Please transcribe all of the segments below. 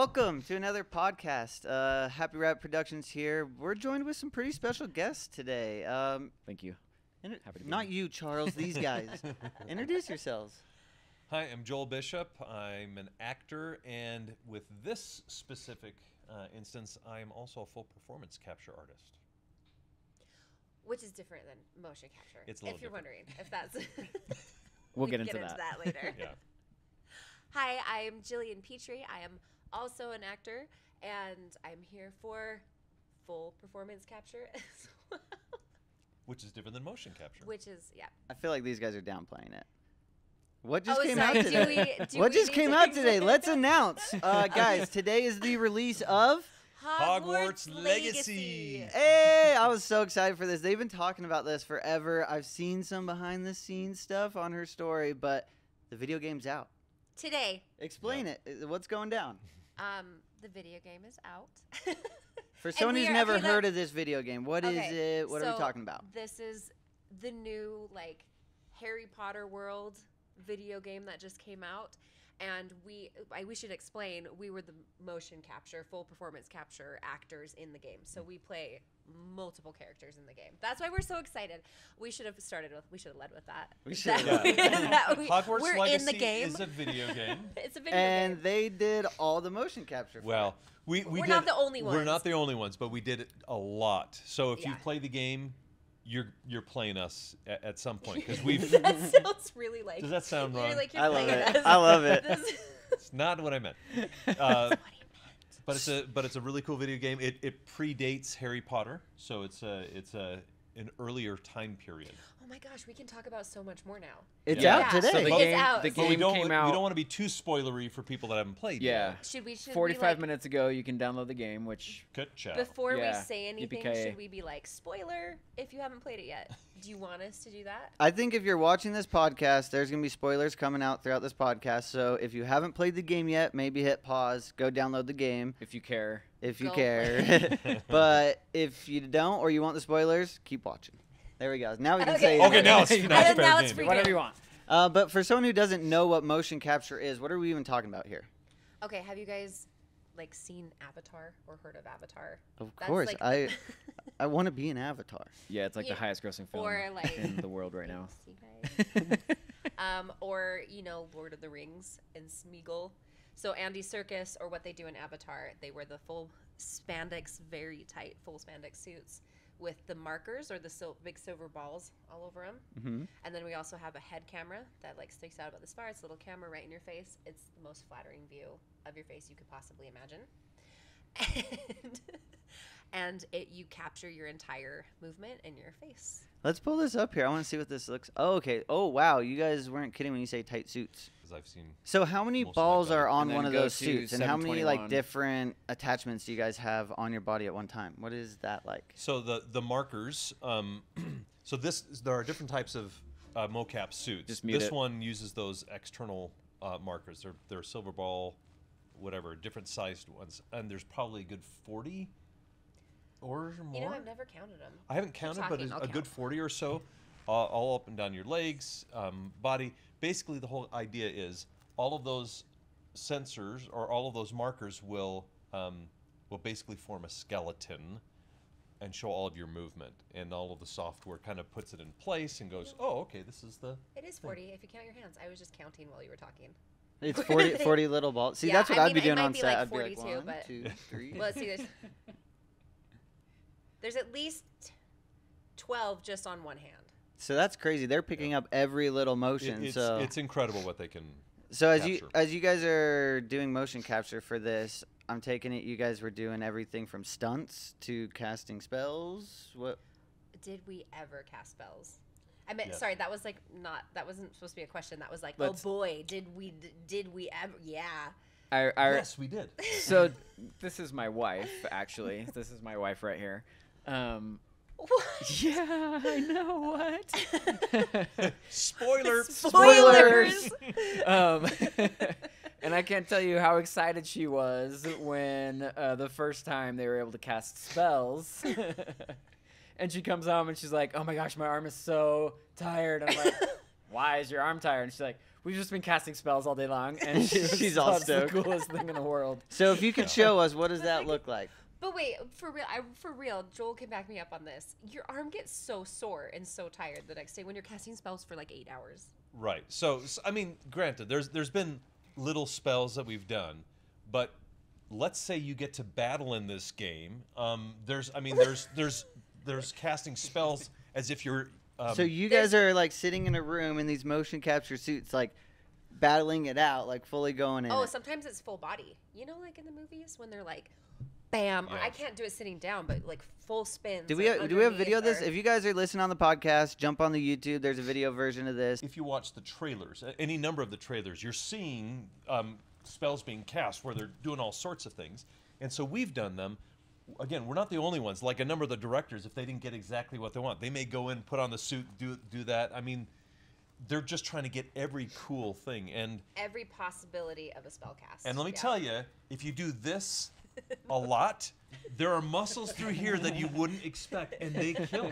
Welcome to another podcast. Happy Rat Productions here. We're joined with some pretty special guests today. Thank you. Happy to be Not here. you, Charles, these guys. Introduce yourselves. Hi, I'm Joel Bishop. I'm an actor, and with this specific instance, I'm also a full performance capture artist. Which is different than motion capture. It's a little if you're different. wondering if that's We'll we get can into that. later. Yeah. Hi, I'm Jillian Petrie. I am also an actor, and I'm here for full performance capture as well. Which is different than motion capture. Which is, yeah. I feel like these guys are downplaying it. What just Oh, came sorry, out do today? we- do What we just need came to out today? explain? Let's announce. Guys, today is the release of... Hogwarts Legacy. Hey, I was so excited for this. They've been talking about this forever. I've seen some behind the scenes stuff on her story, but the video game's out. Today, Explain it. What's going down? the video game is out. For And someone we who's are- never okay, heard of this video game, what is Okay, it? What are we so talking about? This is the new, like, Harry Potter world video game that just came out. And we should explain, we were the motion capture, full performance capture actors in the game. So we play multiple characters in the game. That's why we're so excited. We should have led with that. We should have. Hogwarts we're Legacy in the game. is a video game. It's a video And game. they did all the motion capture for Well, we We're did, not the only We're ones. not the only ones, but we did it a lot. So if you Yeah. play the game, you're playing us at some point because we've. That sounds really like. Does that sound you're wrong? Like you're I love playing it. us. I love it. This- It's not what I meant. That's what he meant. But it's a really cool video game. It predates Harry Potter, so it's an earlier time period. Oh my gosh, we can talk about so much more now. It's Yeah. out Yeah. today. So the It's game, out. the But But we game don't came we out. don't want to be too spoilery for people that haven't played Yeah. yet. Should we 45 like, minutes ago, you can download the game, which Good job. before Yeah, we say anything, EPK. should we be like spoiler if you haven't played it yet? Do you want us to do that? I think if you're watching this podcast, there's going to be spoilers coming out throughout this podcast. So if you haven't played the game yet, maybe hit pause, go download the game if you care. if you Go care. But if you don't or you want the spoilers, keep watching. There we go. Now we can Okay. say Okay, it. now it's And now then it's fair now it's game. free Whatever game. you want. But for someone who doesn't know what motion capture is, what are we even talking about here? Okay, have you guys like seen Avatar or heard of Avatar? Of That's course, like I want to be an avatar. Yeah, it's like Yeah. the highest grossing film Or, like- in the world right now. Thanks, you guys. Or Lord of the Rings and Smeagol. So Andy Serkis, or what they do in Avatar, they wear the full spandex, very tight full spandex suits with the markers or the big silver balls all over them. Hmm. And then we also have a head camera that like sticks out about this far. It's a little camera right in your face. It's the most flattering view of your face you could possibly imagine. And you capture your entire movement in your face. Let's pull this up here. I want to see what this looks. Oh, okay. Oh, wow. You guys weren't kidding when you say tight suits. 'Cause I've seen So how many Most of balls my are body. on And then one of go those to suits, and how many like 721. different attachments do you guys have on your body at one time? What is that like? so the markers. So there are different types of mocap suits. Just mute This it. one uses those external markers. They're silver ball, whatever, different sized ones, and there's probably a good 40 or more. You know, I've never counted them. I haven't counted, but talking, I'll a good count. 40 or so, all up and down your legs, body. Basically, the whole idea is all of those sensors or all of those markers will basically form a skeleton and show all of your movement, and all of the software kind of puts it in place and goes, oh, okay, this is the. It is 40 if you count your hands. I was just counting while you were talking. It's 40 little balls. See, Yeah, that's what I I'd be mean, it doing might on be set. like I'd be like 42, 1, but- 2, 3. Well, let's see. There's at least 12 just on one hand. So that's crazy. They're picking up every little motion. It's incredible what they can. So capture. as you guys are doing motion capture for this, I'm taking it you guys were doing everything from stunts to casting spells. What? Did we ever cast spells? I meant, Yes. sorry, that was like not. That wasn't supposed to be a question. That was like, Let's- oh boy, did we ever? Yeah. Yes, we did. So this is my wife, actually. This is my wife right here. Yeah, I know what. Spoiler. Spoilers. And I can't tell you how excited she was when the first time they were able to cast spells. And she comes home and she's like, "Oh my gosh, my arm is so tired." And I'm like, "Why is your arm tired?" And she's like, We've just been casting spells all day long, and She's all thought it's the stoked. coolest thing in the world. So if you could show us, what does that look like? But wait, for real, Joel can back me up on this. Your arm gets so sore and so tired the next day when you're casting spells for like 8 hours. Right. So I mean, granted, there's been little spells that we've done, but let's say you get to battle in this game. There's casting spells as if you're. So you guys are like sitting in a room in these motion capture suits, like battling it out, like fully going in. Oh, it. sometimes it's full body. You know, like in the movies when they're like, bam. Or I can't do it sitting down, but like full spins. Do we have video of this? If you guys are listening on the podcast, jump on the YouTube. There's a video version of this. If you watch the trailers, any number of the trailers, you're seeing spells being cast where they're doing all sorts of things. And so we've done them. Again, we're not the only ones. Like a number of the directors, if they didn't get exactly what they want, they may go in, put on the suit, do that. I mean, they're just trying to get every cool thing and every possibility of a spell cast. And let me tell you, if you do this a lot, there are muscles through here that you wouldn't expect, and they kill.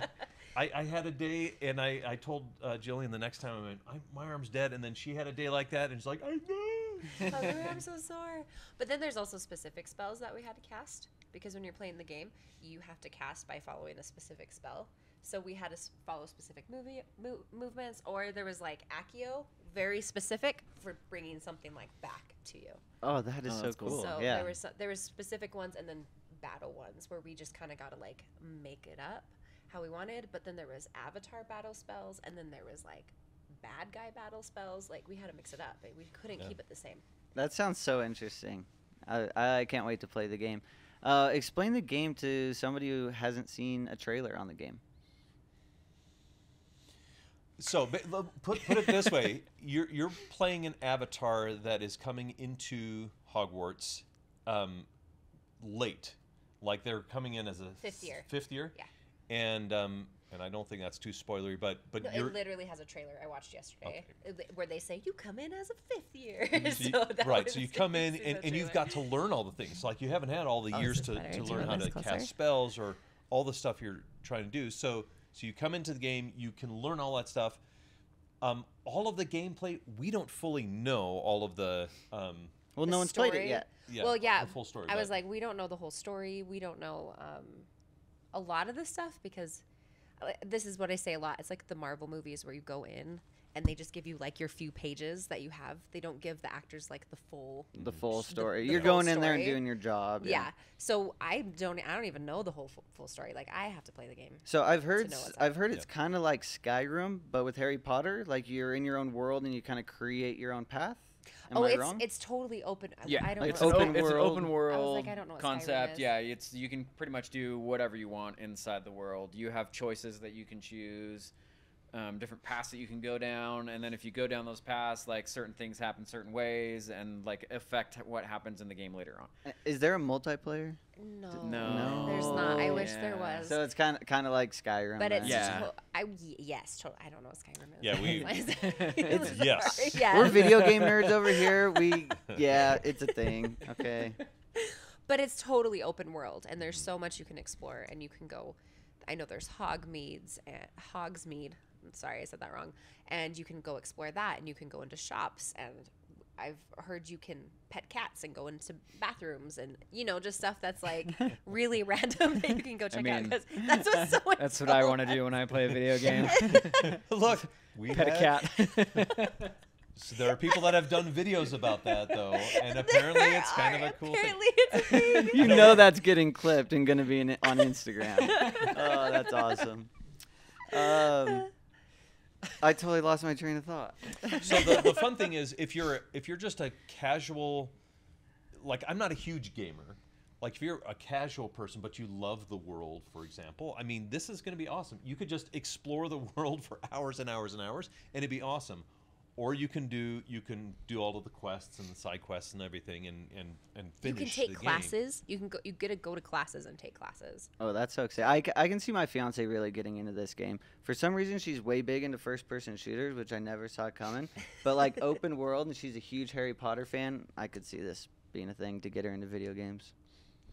I had a day, and I told Jillian the next time I went, my arm's dead, and then she had a day like that, and she's like, I know. I'm so sore. But then there's also specific spells that we had to cast, because when you're playing the game, you have to cast by following a specific spell. So we had to follow specific movements, or there was like Accio, very specific for bringing something like back to you. Oh, that is so that's cool. So Yeah. there was specific ones and then battle ones where we just kind of got to like make it up how we wanted. But then there was avatar battle spells, and then there was like bad guy battle spells. Like we had to mix it up, but we couldn't keep it the same. That sounds so interesting. I can't wait to play the game. Explain the game to somebody who hasn't seen a trailer on the game. So put it this way: you're playing an avatar that is coming into Hogwarts late, like they're coming in as a Fifth year. Fifth year, Yeah. And I don't think that's too spoilery, but No, you're it literally has a trailer I watched yesterday Okay. where they say you come in as a fifth year. Right, so you come in the and you've trailer. got to learn all the things. Like you haven't had all the years this is to better. Do you learn how want to this closer? cast spells or all the stuff you're trying to do. So you come into the game, you can learn all that stuff. All of the gameplay, we don't fully know all of the. Well, The no one's played it story? yet. Well, yeah, the full story. I was but- like, we don't know the whole story. We don't know a lot of the stuff because this is what I say a lot. It's like the Marvel movies where you go in and they just give you like your few pages that you have. They don't give the actors like the full. The full story. the You're full going in there and story. doing your job. Yeah. So I don't even know the whole full story. Like I have to play the game. So I've heard know what's I've heard it's kind of like Skyrim, but with Harry Potter. Like you're in your own world and you kind of create your own path. Am I wrong? It's totally open. Yeah, I don't It's know. open It's an world. open world I don't know what Skyrim concept. is. Yeah, you can pretty much do whatever you want inside the world. You have choices that you can choose, different paths that you can go down, and then if you go down those paths, like certain things happen certain ways and like affect what happens in the game later on. Is there a multiplayer? No. There's not. I wish there Yeah. was. So it's kind of like Skyrim. But it's then. Yeah. yes, totally. I don't know what Skyrim is. Yeah, we- It's- yes. Yeah. We're video game nerds over here. Yeah, it's a thing. Okay. But it's totally open world, and there's so much you can explore, and you can go. I know there's Hogsmeade. I'm sorry, I said that wrong. And you can go explore that, and you can go into shops, and I've heard you can pet cats and go into bathrooms, and just stuff that's like really random that you can go check out mean, because that's what's so. That's what I want to do when I play a video game. Look, we Pet a cat. So there are people that have done videos about that though, and apparently it's kind of a cool thing. Apparently it's a thing. You know that's getting clipped and gonna be on Instagram. Oh, that's awesome. I totally lost my train of thought. So the fun thing is if you're just a casual, like I'm not a huge gamer, like if you're a casual person but you love the world, for example, I mean this is going to be awesome. You could just explore the world for hours and hours and hours, and it'd be awesome. Or you can do all of the quests and the side quests and everything and finish You can take the game. classes. You get to go to classes and take classes. Oh, that's so exciting. I can see my fiance really getting into this game. For some reason, she's way big into first-person shooters, which I never saw coming. But like open world, and she's a huge Harry Potter fan. I could see this being a thing to get her into video games.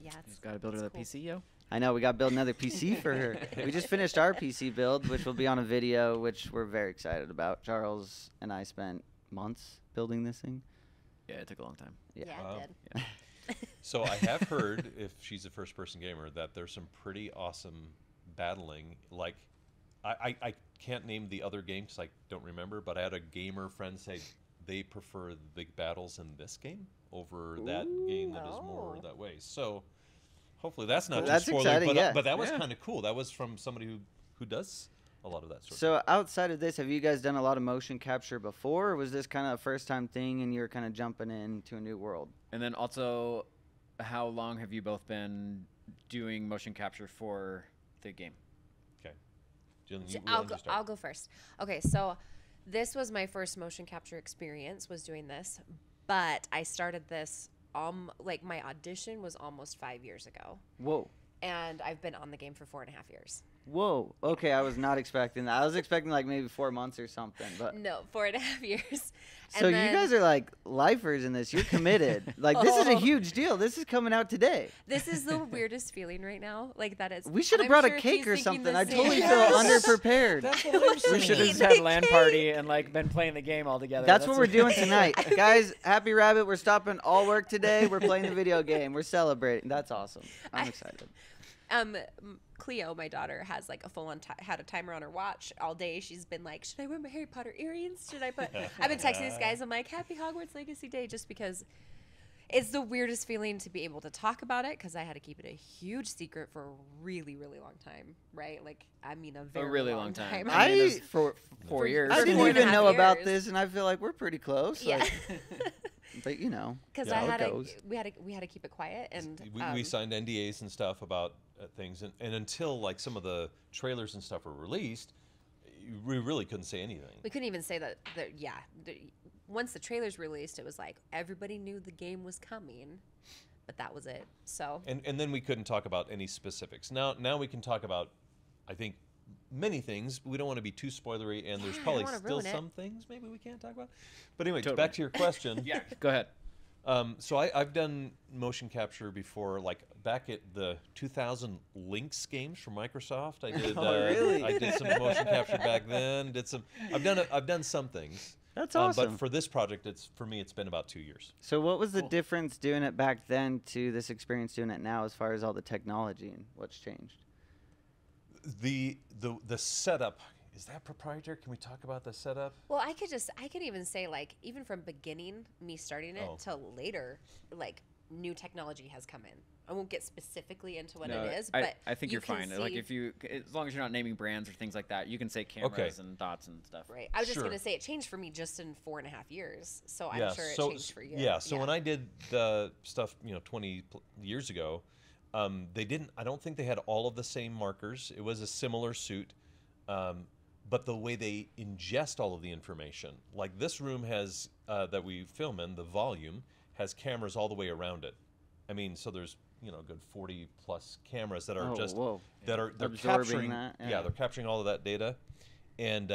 Yeah, Just gotta build her the cool. PC, yo. I know, we got to build another PC for her. We just finished our PC build, which will be on a video, which we're very excited about. Charles and I spent months building this thing. Yeah, it took a long time. Yeah, Wow. it did. So I have heard, if she's a first-person gamer, that there's some pretty awesome battling. Like, I can't name the other game because I don't remember, but I had a gamer friend say they prefer the big battles in this game over that game that is more Oh. that way. So hopefully that's not That's too spoilery, exciting, but, yeah. but that was Yeah. kind of cool. That was from somebody who does a lot of that sort of So outside of this, have you guys done a lot of motion capture before, or was this kind of a first time thing and you're kind of jumping into a new world? And then also, how long have you both been doing motion capture for the game? Okay. Jillian, So you, why don't you start? I'll go first. Okay, so this was my first motion capture experience, was doing this, but I started this like my audition was almost 5 years ago, Whoa. and I've been on the game for 4.5 years. Whoa. Okay, I was not expecting that. I was expecting like maybe 4 months or something. But No, 4.5 years. so you guys are like lifers in this. You're committed. Like this is a Oh. huge deal. This is coming out today. This is the weirdest feeling right now. Like that is. We should have I'm brought sure a if cake he's or thinking something. the I same totally thing. feel Yes. underprepared. That's what I'm We saying. should have just Eat had LAN cake. party and like been playing the game all together. That's what we're doing I tonight. mean- Guys, Happy Rabbit, we're stopping all work today. We're playing the video game. We're celebrating. That's awesome. I'm excited. Cleo, my daughter, has like a full-on had a timer on her watch all day. She's been like, "Should I wear my Harry Potter earrings? Should I put?" I've been texting these guys. I'm like, "Happy Hogwarts Legacy Day," just because it's the weirdest feeling to be able to talk about it, because I had to keep it a huge secret for a really, really long time, right? Like, I mean, a very really long time. I- I mean, it was for For- 4 years. I For didn't 4.5 even know about years. this, and I feel like we're pretty close. Yeah, Like, but you know, because Yeah, I how it had goes. we had to keep it quiet, and We signed NDAs and stuff about things, and until like some of the trailers and stuff were released, we really couldn't say anything. we couldn't even say that. Once the trailers released, it was like everybody knew the game was coming, but that was it. So And then we couldn't talk about any specifics. Now we can talk about, I think, many things. But we don't want to be too spoilery, and there's Yeah, I probably don't wanna still ruin it. some things maybe we can't talk about. But anyway, Totally. back to your question. Yeah, go ahead. So I've done motion capture before, like back at the 2000 Lynx games from Microsoft. I did. Oh, really? I did some motion capture back then. I've done some things. That's awesome. But for this project, for me, it's been about 2 years. So what was the Cool. difference doing it back then to this experience doing it now, as far as all the technology and what's changed? The setup, is that proprietary? Can we talk about the setup? well, I could even say, like, even from beginning, me starting it Oh. till later, like, new technology has come in. I won't get specifically into what No, it is, I, but I think you you're can fine. Like see- if you, as long as you're not naming brands or things like that, you can say cameras and dots and stuff. right. I was just Sure. gonna say it changed for me just in 4.5 years, so I'm sure it so, changed for you. Yeah, so when I did the stuff, 20 years ago, they didn't. I don't think they had all of the same markers. It was a similar suit, but the way they ingest all of the information, like this room has that we film in, the volume has cameras all the way around it. I mean, so there's a good 40 plus cameras that are Oh, just whoa. they're Absorbing capturing that, yeah. yeah. They're capturing all of that data, and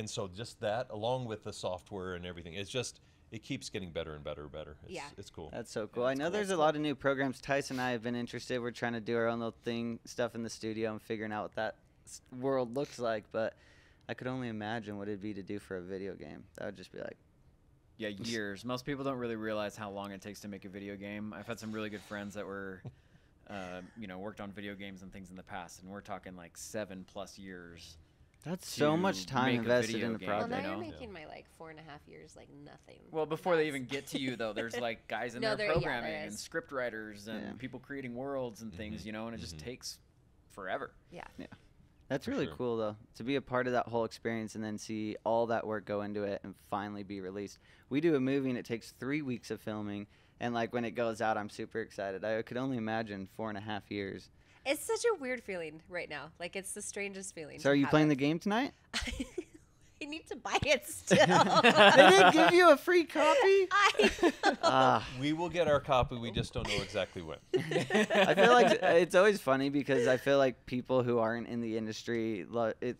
so just that along with the software and everything, it keeps getting better and better and better. It's cool. That's so cool. I know there's a lot of new programs. Tyson and I have been interested. We're trying to do our own little stuff in the studio and figuring out what that world looks like. But I could only imagine what it'd be to do for a video game. That would just be like, Yeah, years. Most people don't really realize how long it takes to make a video game. I've had some really good friends that were, worked on video games and things in the past, and we're talking like 7+ years. that's so To much time make a invested video in the game. well, project. now you you're know? making my like 4.5 years like nothing. Well, before they That's- even get to you, though, there's like guys in No, there there- yeah, programming there and is. script writers and Yeah. people creating worlds and things, and it just takes forever. Yeah. That's For really sure. cool, though, to be a part of that whole experience and then see all that work go into it and finally be released. We do a movie and it takes 3 weeks of filming, and like when it goes out, I'm super excited. I could only imagine 4.5 years. It's such a weird feeling right now. Like, it's the strangest feeling. So are you playing the game tonight? I need to buy it still. They didn't give you a free copy? I know. Ah. We will get our copy. We just don't know exactly when. I feel like it's always funny because I feel like people who aren't in the industry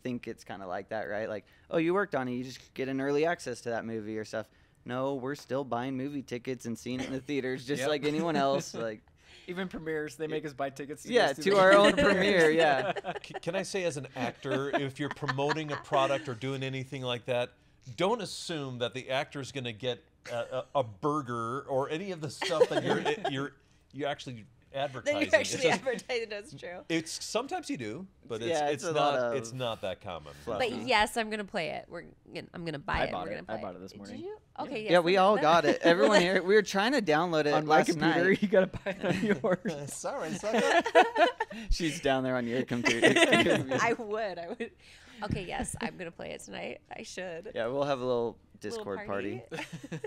think it's kind of like that, right? Like, oh, you worked on it, you just get an early access to that movie or stuff. No, we're still buying movie tickets and seeing it in the theaters just Yep. like anyone else. Like, Even premieres, they make us buy tickets. yeah, go see to the our movie. own premiere. Yeah. Can I say, as an actor, if you're promoting a product or doing anything like that, don't assume that the actor is going to get a burger or any of the stuff that you're actually advertising. Then you're actually advertising. That's true. It's sometimes you do, but it's a lot of it's not that common. But yes, I'm gonna play it. I'm gonna buy it. We're gonna play I bought it this morning. Did you? Okay. Yeah, we all got it. Everyone here. We were trying to download it On my last computer, night. you gotta buy it on yours. Sorry, sucker. She's down there on your computer. I would. Okay, yes, I'm gonna play it tonight. I should. Yeah, we'll have a little Discord party.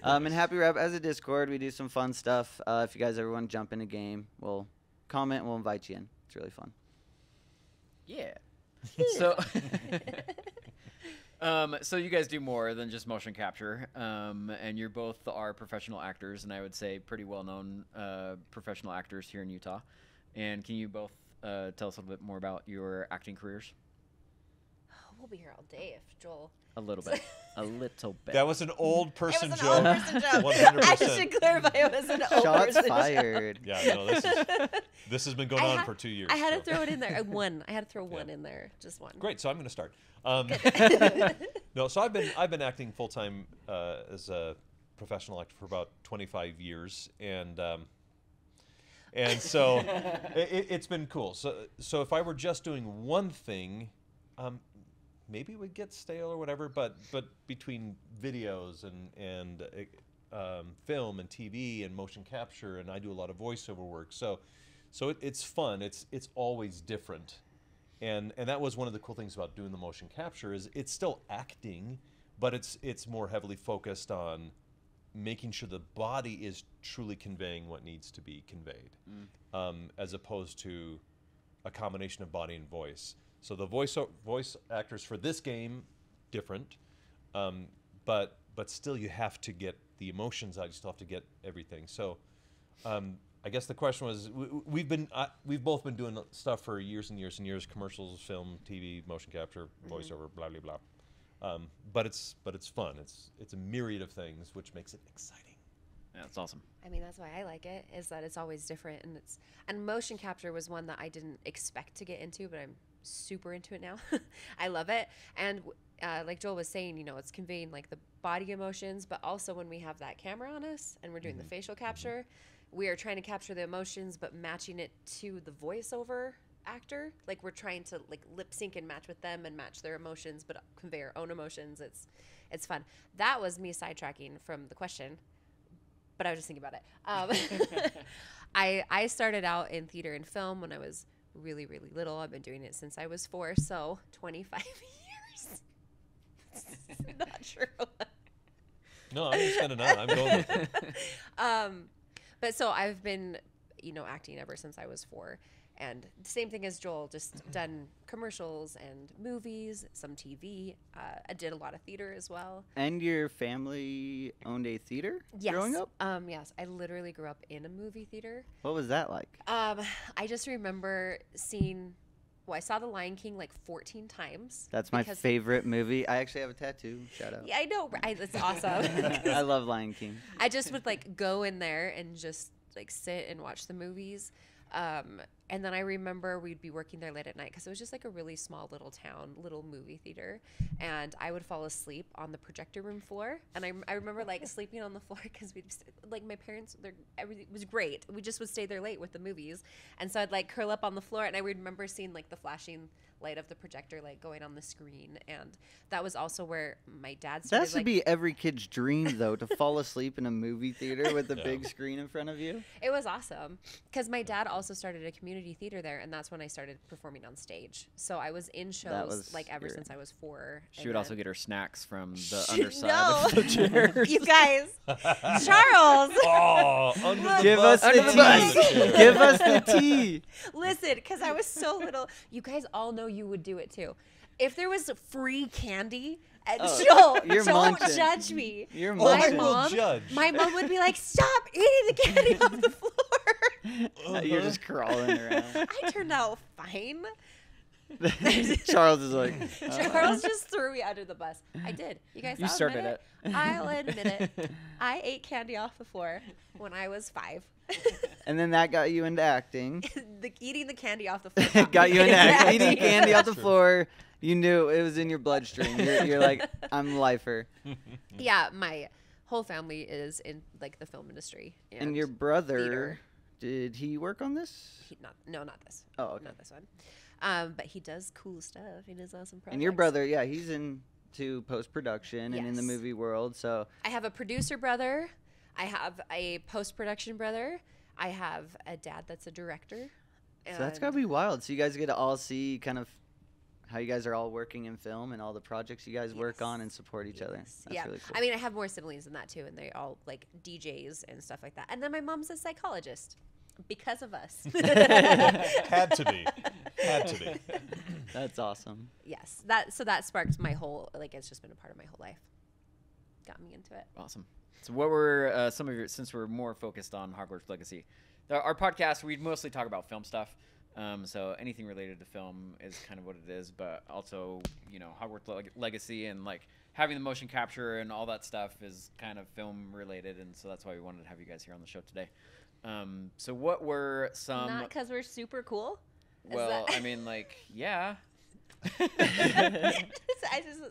And Happy Rap as a Discord, we do some fun stuff. If you guys ever want to jump in a game, we'll comment and we'll invite you in. It's really fun. Yeah. So, so you guys do more than just motion capture, and you're both are professional actors, and I would say pretty well-known professional actors here in Utah. And can you both tell us a little bit more about your acting careers? We'll be here all day if Joel. A little bit. A little bit. That was an old person It was joke. an old person joke. 100%. I should clarify it was an old Shots person fired. Yeah, no, this has been going on for 2 years. I had to so. throw it in there. I had to throw one in there. Just one. Great, so I'm going to start. No, so I've been acting full time as a professional actor for about 25 years, and so it's been cool. So if I were just doing one thing, maybe it would get stale or whatever. But between videos and film and TV and motion capture, and I do a lot of voiceover work, so it's fun. It's always different. And that was one of the cool things about doing the motion capture is it's still acting, but it's more heavily focused on making sure the body is truly conveying what needs to be conveyed, as opposed to a combination of body and voice. So the voice actors for this game, different, but still you have to get the emotions out. You still have to get everything. So I guess the question was, we've both been doing stuff for years and years and years: commercials, film, TV, motion capture, voiceover, blah blah blah. But it's fun. It's a myriad of things, which makes it exciting. Yeah, that's awesome. I mean, that's why I like it, is that it's always different, and motion capture was one that I didn't expect to get into, but I'm super into it now. I love it. And like Joel was saying, it's conveying like the body emotions, but also when we have that camera on us and we're doing the facial capture, we are trying to capture the emotions, but matching it to the voiceover actor. Like we're trying to like lip sync and match with them and match their emotions, but convey our own emotions. It's fun. That was me sidetracking from the question, but I was just thinking about it. I started out in theater and film when I was really, really little. I've been doing it since I was 4, so 25 years. Not true. No, I'm just gonna not. I'm going with it. But so I've been, acting ever since I was 4. And same thing as Joel, just done commercials and movies, some TV. I did a lot of theater as well. And your family owned a theater growing up? Yes, I literally grew up in a movie theater. What was that like? I just remember I saw The Lion King like 14 times. That's my favorite movie. I actually have a tattoo. Shout out. Yeah, I know. That's awesome. I love Lion King. I just would like go in there and just like sit and watch the movies. And then I remember we'd be working there late at night because it was just like a really small little town, little movie theater. And I would fall asleep on the projector room floor. And I remember like sleeping on the floor because my parents, everything was great. We just would stay there late with the movies. And so I'd like curl up on the floor, and I remember seeing like the flashing light of the projector like going on the screen. And that was also where my dad started. That should be every kid's dream though, to fall asleep in a movie theater with a big screen in front of you. It was awesome because my dad also started a community theater there, and that's when I started performing on stage. So I was in shows like ever since I was 4. She would also get her snacks from the underside No. of the chairs. You guys, Charles. Oh, under the Give bus. us the Under bus. tea. Give us the tea. Listen, because I was so little. You guys all know you would do it too. If there was free candy, and you're don't munching. judge me. You're I munching. will judge. My mom would be like, "Stop eating the candy off the floor." You're just crawling around. I turned out fine. Charles is like, Charles just threw me under the bus. I did. You guys, You I'll started admit it. I'll admit it. I ate candy off the floor when I was 5. and then that got you into acting. Eating the candy off the floor Got you into acting. Eating candy off the True. floor You knew it was in your bloodstream. You're like, I'm lifer. Yeah, my whole family is in like the film industry. And your brother, theater. did he work on this? Not this. Oh, okay. Not this one. But he does cool stuff. He does awesome projects. And your brother, yeah, he's into post-production and in the Yes. movie world. So I have a producer brother. I have a post-production brother. I have a dad that's a director. that's got to be wild. So you guys get to all see kind of how you guys are all working in film and all the projects you guys work on and support each other. That's really cool. I mean, I have more siblings than that too, and they all like DJs and stuff like that. And then my mom's a psychologist because of us. Had to be. Had to be. That's awesome. Yes, that sparked my whole it's just been a part of my whole life. Got me into it. Awesome. So what were some of your, since we're more focused on Hogwarts Legacy, our podcast, we mostly talk about film stuff. So anything related to film is kind of what it is, but also, Hogwarts Legacy and like having the motion capture and all that stuff is kind of film related. And so that's why we wanted to have you guys here on the show today. So what were some... Not because we're super cool? Well, I mean, like, yeah.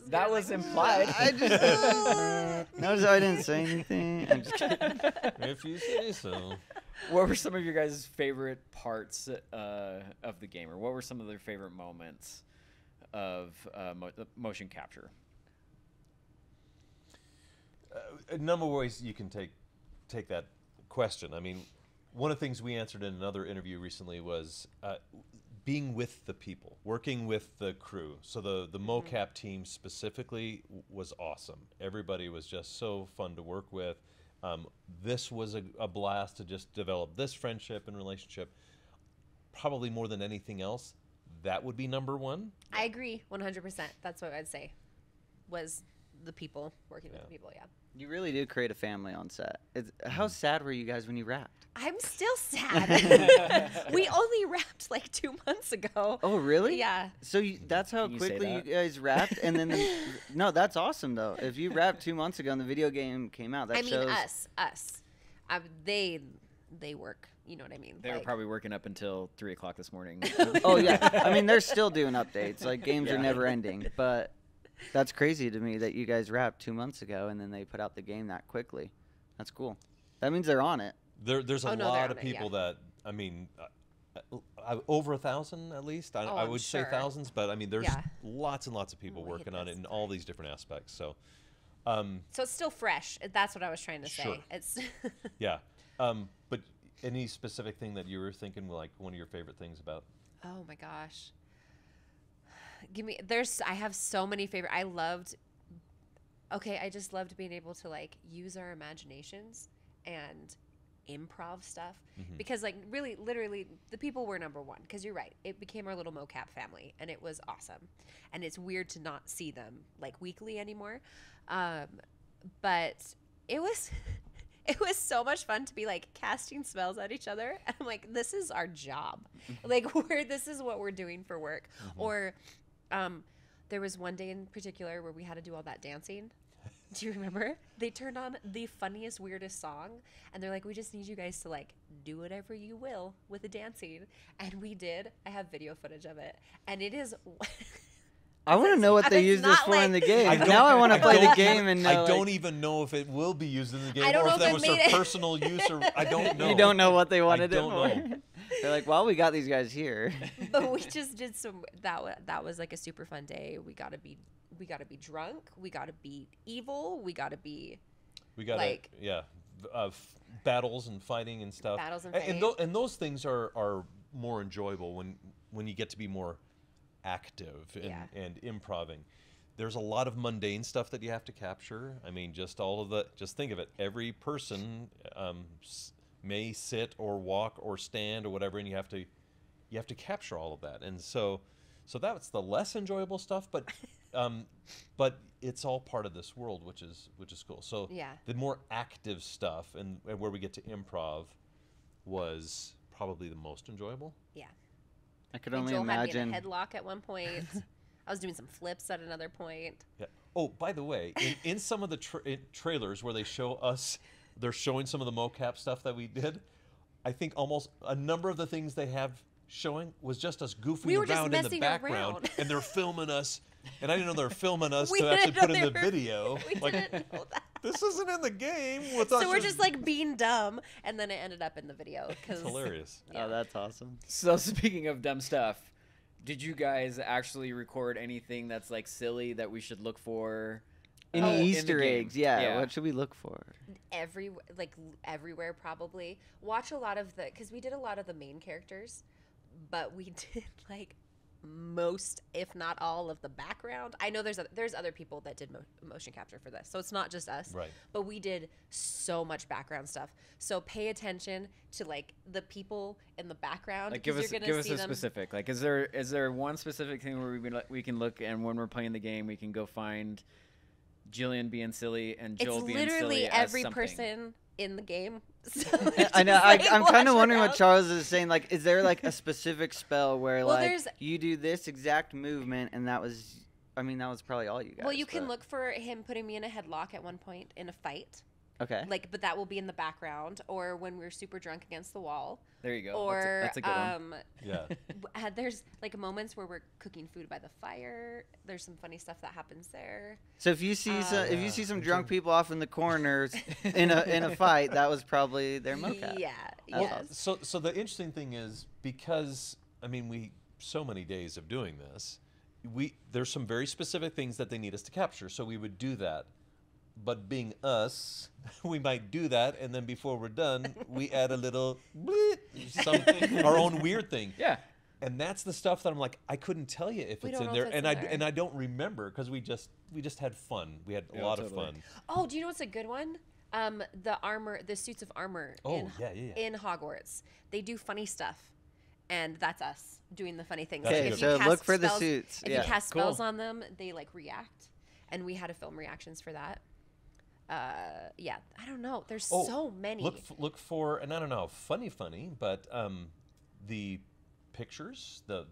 That was implied. I just notice I didn't say anything. I'm just kidding. If you say so. What were some of your guys' favorite parts of the game, or what were some of their favorite moments of motion capture? A number of ways you can take that question. I mean, one of the things we answered in another interview recently was being with the people, working with the crew. So the mocap team specifically was awesome. Everybody was just so fun to work with. This was a blast to just develop this friendship and relationship. Probably more than anything else, that would be number one. I agree 100%. That's what I'd say was the people, working with the people, yeah. You really do create a family on set. How sad were you guys when you wrapped? I'm still sad. We only wrapped like 2 months ago. Oh, really? Yeah. So that's how Can you say quickly you that? guys wrapped, and then no, that's awesome though. If you wrapped 2 months ago and the video game came out, that I mean, shows. us. They work. You know what I mean? They were probably working up until 3 o'clock this morning. Oh yeah, I mean they're still doing updates. Like games are Yeah. never ending, but that's crazy to me that you guys wrapped 2 months ago and then they put out the game that quickly. That's cool. That means they're on it. There's a Oh, no, they're lot on of it, yeah. people that, I mean, over 1,000 at least. I I'm would say sure. thousands, but I mean, there's Yeah. lots and lots of people Let me working hit on it this. in all these different aspects. So, So it's still fresh. That's what I was trying to Sure. say. It's yeah. But any specific thing that you were thinking, like one of your favorite things about? Oh my gosh. I have so many favorite. I just loved being able to like use our imaginations and improv stuff because like really literally the people were number one, because you're right, it became our little mocap family and it was awesome, and it's weird to not see them like weekly anymore, but it was it was so much fun to be like casting spells at each other, and I'm like, this is our job. Like this is what we're doing for work. Or there was one day in particular where we had to do all that dancing. Do you remember? They turned on the funniest, weirdest song, and they're like, we just need you guys to like do whatever you will with the dancing. And we did. I have video footage of it, and it is I want to know what they it's use this not for in the like- game. I don't- Now I want to play the don't game even- and know. I don't like, even know if it will be used in the game, I don't or know if if that it was made for it- personal use, or I don't know. You don't know what they wanted it don't for. know. They're like, well, we got these guys here. But we just did some. That was like a super fun day. We gotta be drunk. We gotta be evil. We gotta be We got like- battles and fighting and stuff. Battles and and those things are more enjoyable when you get to be more active and improving. There's a lot of mundane stuff that you have to capture. I mean, just think of it. Every person may sit or walk or stand or whatever, and you have to capture all of that. And so that's the less enjoyable stuff, but it's all part of this world, which is cool. So Yeah. the more active stuff and where we get to improv was probably the most enjoyable. yeah. I could And only Joel imagine. had me in a headlock at one point. I was doing some flips at another point. Yeah. Oh, by the way, in some of the trailers where they're showing some of the mocap stuff that we did. I think almost a number of the things they have showing was just us goofing We were just around in the messing background, around. and they're filming us. And I didn't know they were filming us We to actually didn't put know in they the were- video. We Like, didn't know that. this isn't in the game. With So us we're just like being dumb, and then it ended up in the video. It's hilarious. Oh, that's awesome. So speaking of dumb stuff, did you guys actually record anything that's like silly that we should look for? Any in the Easter game? eggs? Yeah. What should we look for? Everywhere probably. Watch a lot of because we did a lot of the main characters, but we did like most, if not all, of the background. I know there's other people that did motion capture for this, so it's not just us. Right. But we did so much background stuff. So pay attention to like the people in the background. Like give 'cause us you're gonna give us see a them. specific. Like is there one specific thing where we can look, and when we're playing the game we can go find Jillian being silly and Joel It's being literally silly every as something. person in the game. So I know. just, like, I'm kind of watch wondering what around. Charles is saying. Like, is there like a specific spell where Well, like there's- you do this exact movement, and that was, I mean, that was probably all you guys. Well, you can but- look for him putting me in a headlock at one point in a fight. Okay. Like, but that will be in the background, or when we're super drunk against the wall, There you go. or that's a good one. Yeah. There's like moments where we're cooking food by the fire. There's some funny stuff that happens there. So if you see some, if you Yeah, see some good drunk job. people off in the corners in a fight, that was probably their mocap. Yeah, That's yes. awesome. So the interesting thing is, because I mean, we so many days of doing this, there's some very specific things that they need us to capture. So we would do that. But being us, we might do that, and then before we're done, we add a little bleep, something, our own weird thing. Yeah. And that's the stuff that I'm like, I couldn't tell you if We it's don't in know there, if it's and in I there. and I don't remember because we just had fun. We had a Yeah, lot totally. of fun. Oh, do you know what's a good one? The suits of armor. Oh, yeah. In Hogwarts, they do funny stuff, and that's us doing the funny things. That's Like, a Okay, good if you so cast look for the spells- suits. If Yeah. you cast Cool. spells on them, they like react, and we had to film reactions for that. Yeah, I don't know. There's Oh, so many. Look for, and I don't know, funny, but the pictures, the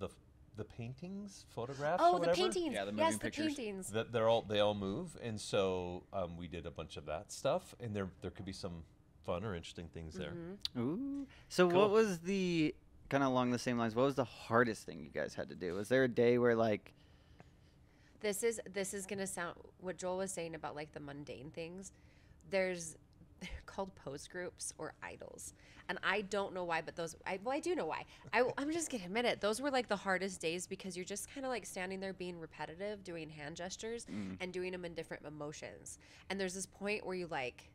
paintings, photographs. Oh, or the whatever, paintings. Yeah, the yes, moving the pictures. paintings. That they all move, and so we did a bunch of that stuff, and there could be some fun or interesting things there. Mm-hmm. Ooh. So Cool. what was the kind of along the same lines? What was the hardest thing you guys had to do? Was there a day where like This is gonna sound what Joel was saying about like the mundane things. They're called post groups or idols, and I don't know why, but I do know why. I'm just gonna admit it. Those were like the hardest days because you're just kind of like standing there being repetitive, doing hand gestures and doing them in different emotions. And there's this point where you like,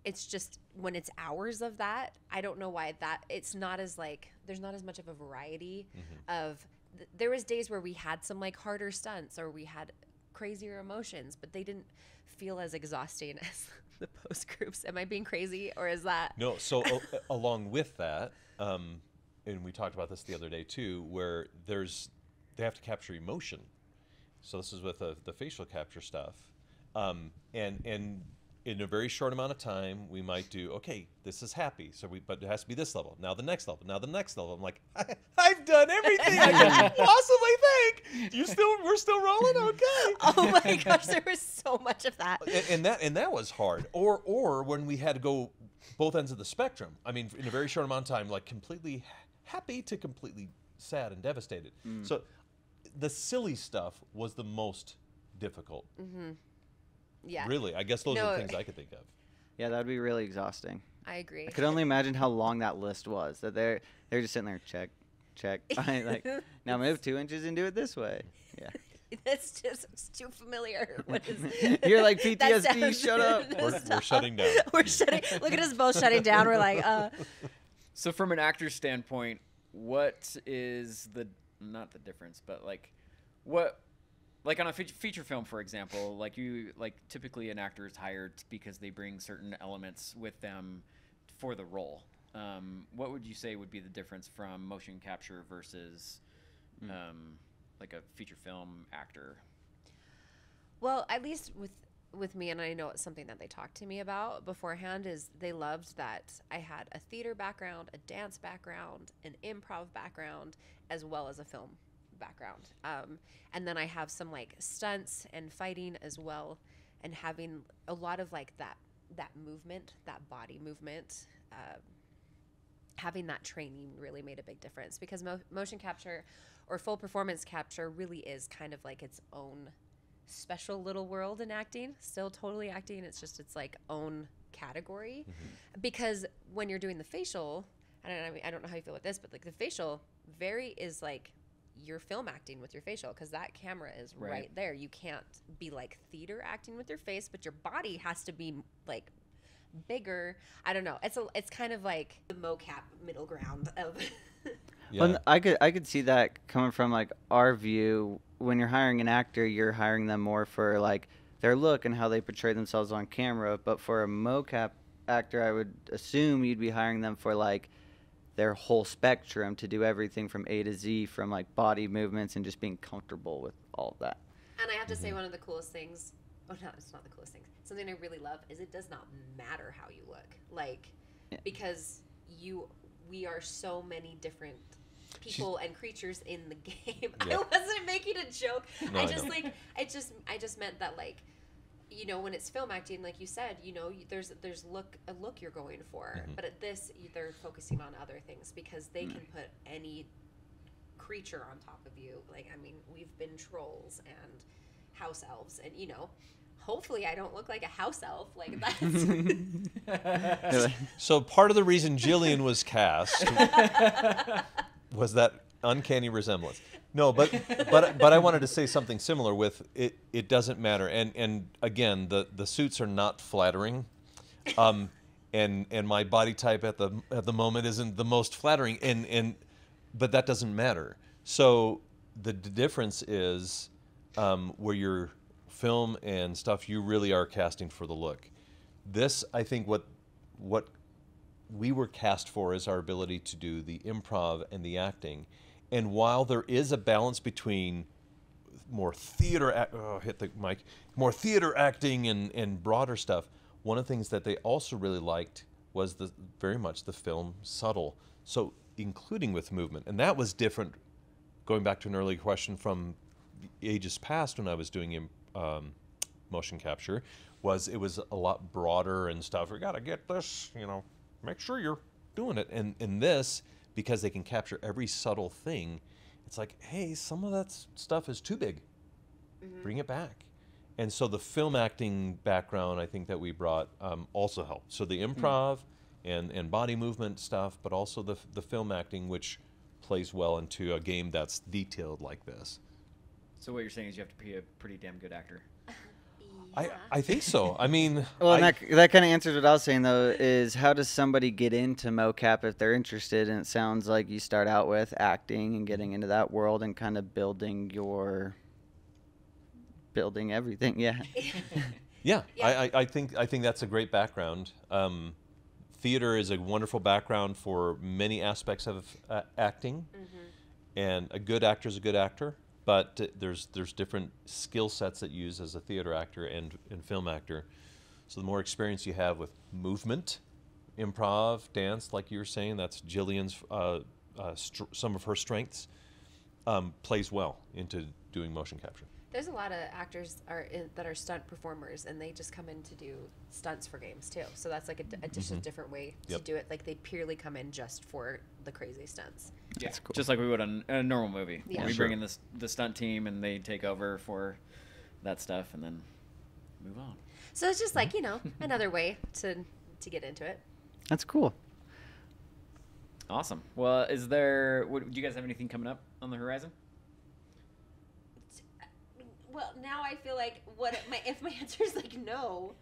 it's just when it's hours of that. I don't know why that it's not as like there's not as much of a variety of. There was days where we had some like harder stunts or we had crazier emotions, but they didn't feel as exhausting as the post groups. Am I being crazy, or is that? No, so along with that, and we talked about this the other day too, where they have to capture emotion. So this is with the facial capture stuff, and in a very short amount of time, we might do, okay, this is happy, but it has to be this level. Now the next level. Now the next level. I'm like, I've done everything I could possibly think. We're still rolling, okay. Oh my gosh, there was so much of that. And that was hard. Or when we had to go both ends of the spectrum. I mean, in a very short amount of time, like completely happy to completely sad and devastated. So the silly stuff was the most difficult. Yeah, Really, I guess those are No. the things I could think of. yeah, that would be really exhausting. I agree. I could only imagine how long that list was. That they're just sitting there, check. Like now move 2 inches and do it this way. Yeah. That's just it's too familiar. What is? You're like That PTSD. sounds- Shut up. We're shutting down. We're shutting. Look at us both shutting down. We're like, So from an actor's standpoint, what is not the difference, but like what, like on a feature film, for example, like typically an actor is hired because they bring certain elements with them for the role. What would you say would be the difference from motion capture versus like a feature film actor? well, at least with me, and I know it's something that they talked to me about beforehand, is they loved that I had a theater background, a dance background, an improv background, as well as a film background. And then I have some like stunts and fighting as well, and having a lot of like that movement, that body movement. having that training really made a big difference, because motion capture or full performance capture really is kind of like its own special little world in acting. Still totally acting. It's just its like own category. Because when you're doing the facial, I don't know how you feel with this, but like the facial is like you're film acting with your facial, because that camera is right there. You can't be like theater acting with your face, but your body has to be like bigger. I don't know. It's kind of like the mocap middle ground of. Yeah. Well, I could see that coming from like our view. When you're hiring an actor, you're hiring them more for like their look and how they portray themselves on camera. But for a mocap actor, I would assume you'd be hiring them for like their whole spectrum, to do everything from A to Z, from like body movements and just being comfortable with all of that. And I have to say, one of the coolest things, it's not the coolest thing, something I really love is it does not matter how you look. Like, because we are so many different people and creatures in the game. Yeah. I wasn't making a joke. No, I just meant that, like, you know, when it's film acting, like you said, you know, there's a look you're going for. But at this, they're focusing on other things, because they can put any creature on top of you. Like, I mean, we've been trolls and house elves, and, you know, hopefully I don't look like a house elf. Like, that's... So part of the reason Jillian was cast was that uncanny resemblance. No, but I wanted to say something similar with it. It doesn't matter, and again, the suits are not flattering, and my body type at the moment isn't the most flattering, but that doesn't matter. So the difference is where your film and stuff, you really are casting for the look. This, I think, what we were cast for is our ability to do the improv and the acting. And while there is a balance between more theater, more theater acting and broader stuff, one of the things that they also really liked was very much the film subtle. So including with movement, and that was different. Going back to an earlier question from ages past, when I was doing motion capture, it was a lot broader and stuff. We gotta get this, you know, make sure you're doing it. And in this, because they can capture every subtle thing, it's like, hey, some of that stuff is too big. Bring it back. And so the film acting background, I think, that we brought also helped. So the improv and body movement stuff, but also the film acting, which plays well into a game that's detailed like this. So what you're saying is you have to be a pretty damn good actor. I think so. I mean... Well, that kind of answers what I was saying, though, is how does somebody get into mocap if they're interested? And it sounds like you start out with acting and getting into that world and kind of building everything, yeah. Yeah, I think that's a great background. Theater is a wonderful background for many aspects of acting, and a good actor is a good actor. But there's different skill sets that you use as a theater actor and film actor. So the more experience you have with movement, improv, dance, like you were saying, that's Jillian's some of her strengths, plays well into doing motion capture. There's a lot of actors that are stunt performers, and they just come in to do stunts for games too. So that's like a different way to do it. Like, they purely come in just for the crazy stunts. Yeah, cool. Just like we would on a normal movie. Yeah. We bring in the stunt team, and they take over for that stuff, and then move on. So it's just like, you know, another way to get into it. That's cool. Awesome. Well, do you guys have anything coming up on the horizon? Well, now I feel like if my answer is like no,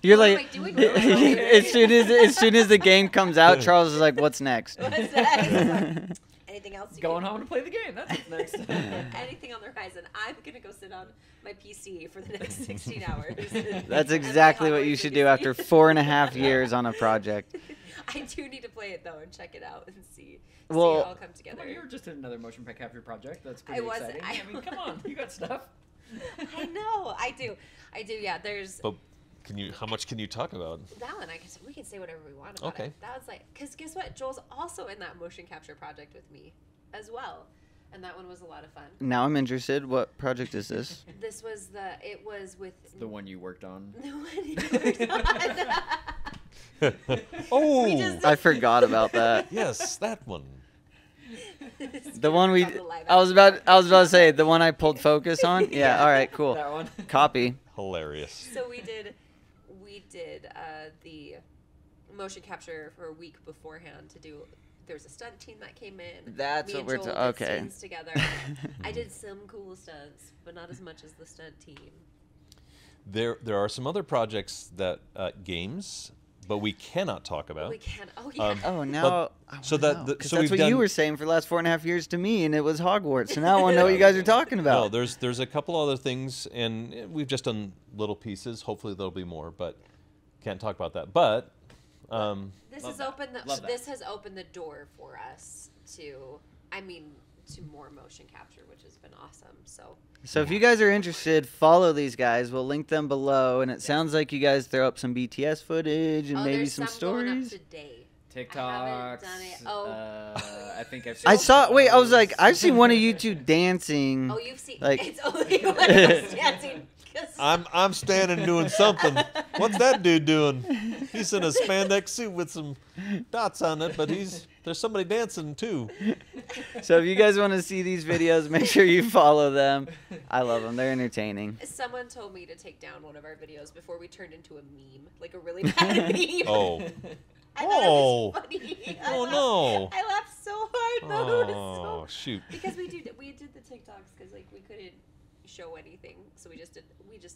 you're what like, am I doing as soon as the game comes out, Charles is like, what's next? What's next? Anything else? Going home to play the game. That's what's next. Anything on the horizon? I'm gonna go sit on my PC for the next 16 hours. That's exactly what you should do after 4.5 years on a project. I do need to play it though and check it out and see it Well, all come together. Well, you're just in another motion capture project. That's pretty exciting. I mean, come on, you got stuff. I know, I do. Yeah, there's. But how much can you talk about? That one, I guess we can say whatever we want about it. That was like, because guess what? Joel's also in that motion capture project with me as well. And that one was a lot of fun. Now I'm interested. What project is this? This was it's the one you worked on. The one you worked on. Oh, We just- I forgot about that. yes, that one. The one we, From the live I was about to say the one I pulled focus on. Yeah. All right. Cool. That one. Copy. Hilarious. So we did the motion capture for a week beforehand to do. There was a stunt team that came in. That's Me what and we're Joel ta- did okay. scenes together. I did some cool stunts, but not as much as the stunt team. There are some other projects that games, but we cannot talk about. We can. Oh yeah. Oh, now. so wanna that know, the- 'cause so that's we've what you done- were saying for the last 4.5 years to me, and it was Hogwarts. So now I want to know what you guys are talking No, about. there's a couple other things, and we've just done little pieces. Hopefully there'll be more, but can't talk about that. But This Love has that. opened Love that. this has opened the door for us to more motion capture, which has been awesome. So If you guys are interested, follow these guys. We'll link them below. And it sounds like you guys throw up some BTS footage and maybe there's some going up stories. today. TikToks. I haven't done it. I think I've. I seen saw. Wait, I was those. like, I've seen one of you two dancing. Oh, you've seen Like- it's only one of us dancing. 'Cause I'm standing doing something. What's that dude doing? He's in a spandex suit with some dots on it, but there's somebody dancing too. So if you guys want to see these videos, make sure you follow them. I love them. They're entertaining. someone told me to take down one of our videos before we turned into a meme, like a really bad meme. Oh, I thought Oh. it was funny. Oh, no. I laughed so hard though. It was oh so shoot. because we did the TikToks because like we couldn't show anything, so we just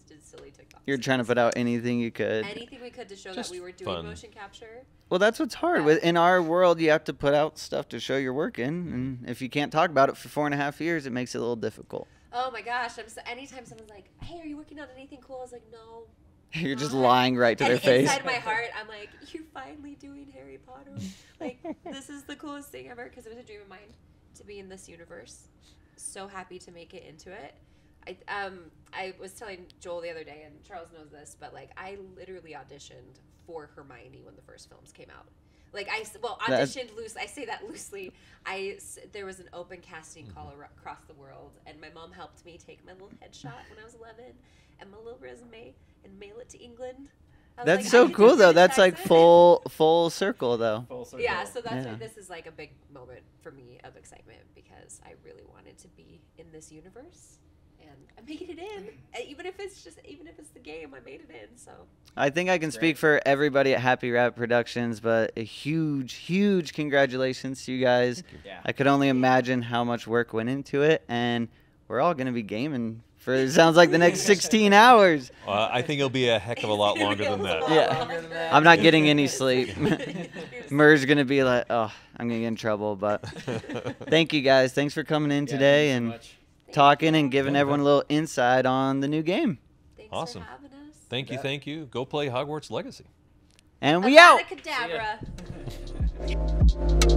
did silly TikToks. You're trying to put out anything you could. anything we could to show Just that we were doing fun. motion capture. Well, that's what's hard. In our world, you have to put out stuff to show you're working. And if you can't talk about it for 4.5 years, it makes it a little difficult. Oh my gosh! Anytime someone's like, "Hey, are you working on anything cool?" I was like, "No." You're just not." lying right to And their face. inside my heart, I'm like, "You're finally doing Harry Potter. Like, this is the coolest thing ever." Because it was a dream of mine to be in this universe. So happy to make it into it. I was telling Joel the other day, and Charles knows this, but like I literally auditioned for Hermione when the first films came out. Like auditioned loosely. I say that loosely. There was an open casting call across the world, and my mom helped me take my little headshot when I was 11 and my little resume and mail it to England. I was That's like, I so could do cool, though. British That's like accent. full circle, though. Full circle. Yeah, so that's Yeah. why this is like a big moment for me of excitement because I really wanted to be in this universe, and I made it in. Even if it's the game, I made it in. So I think I can Great. speak for everybody at Happy Rabbit Productions, but a huge congratulations to you guys. Yeah. I could only imagine how much work went into it, and we're all going to be gaming for, it sounds like, the next 16 hours. I think it'll be a heck of a lot longer than that. Yeah. Longer than that. I'm not getting any sleep. Murr's going to be like, oh, I'm going to get in trouble, but thank you guys. Thanks for coming in Yeah, today thank you so and much. talking and giving Yeah. everyone a little insight on the new game. Thanks Awesome. for having us. Thank you. Go play Hogwarts Legacy. And we out. Avada Kedavra.